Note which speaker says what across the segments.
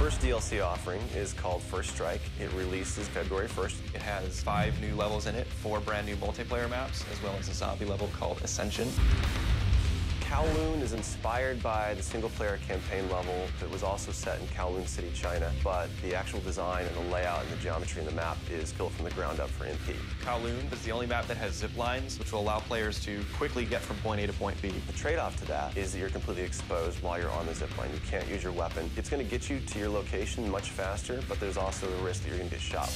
Speaker 1: first DLC offering is called First Strike. It releases February 1st.
Speaker 2: It has 5 new levels in it, 4 brand new multiplayer maps, as well as a zombie level called Ascension.
Speaker 1: Kowloon is inspired by the single-player campaign level that was also set in Kowloon City, China, but the actual design and the layout and the geometry in the map is built from the ground up for NP.
Speaker 2: Kowloon is the only map that has zip lines, which will allow players to quickly get from point A to point B.
Speaker 1: The trade-off to that is that you're completely exposed while you're on the zip line. You can't use your weapon. It's going to get you to your location much faster, but there's also the risk that you're going to get shot.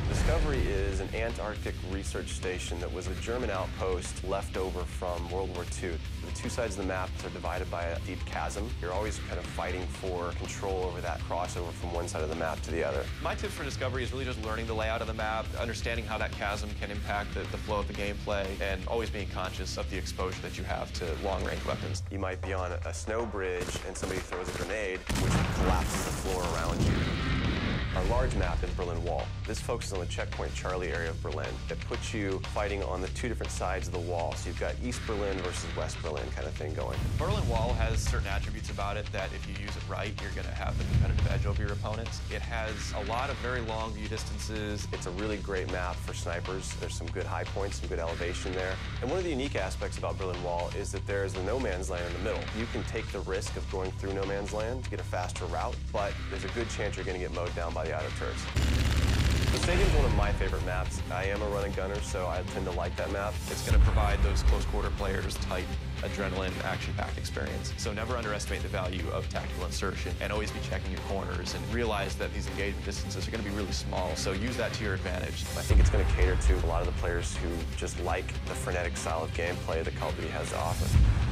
Speaker 1: Discovery is an Antarctic research station that was a German outpost left over from World War II. The two sides of the map are divided by a deep chasm. You're always kind of fighting for control over that crossover from one side of the map to the other.
Speaker 2: My tip for Discovery is really just learning the layout of the map, understanding how that chasm can impact the flow of the gameplay, and always being conscious of the exposure that you have to long-range weapons.
Speaker 1: You might be on a snow bridge and somebody throws a grenade, which collapses the floor around you. Our large map is Berlin Wall. This focuses on the checkpoint Charlie area of Berlin. It puts you fighting on the two different sides of the wall. So you've got East Berlin versus West Berlin kind of thing going.
Speaker 2: Berlin Wall has certain attributes about it that if you use it right, you're going to have the competitive edge over your opponents. It has a lot of very long view distances.
Speaker 1: It's a really great map for snipers. There's some good high points, some good elevation there. And one of the unique aspects about Berlin Wall is that there's the no man's land in the middle. You can take the risk of going through no man's land to get a faster route, but there's a good chance you're going to get mowed down by the auto turrets. The stadium's one of my favorite maps. I am a run and gunner, so I tend to like that map.
Speaker 2: It's going to provide those close quarter players tight adrenaline, action-packed experience. So never underestimate the value of tactical insertion, and always be checking your corners, and realize that these engagement distances are going to be really small, so use that to your advantage.
Speaker 1: I think it's going to cater to a lot of the players who just like the frenetic style of gameplay that Call of Duty has to offer.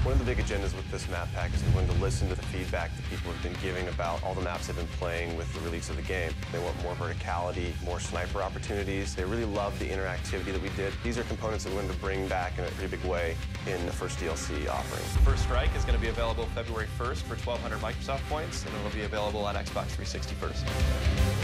Speaker 1: One of the big agendas with this map pack is we wanted to listen to the feedback that people have been giving about all the maps they've been playing with the release of the game. They want more verticality, more sniper opportunities. They really love the interactivity that we did. These are components that we wanted to bring back in a pretty big way in the first DLC offering.
Speaker 2: First Strike is going to be available February 1st for 1,200 Microsoft points, and it will be available on Xbox 360 first.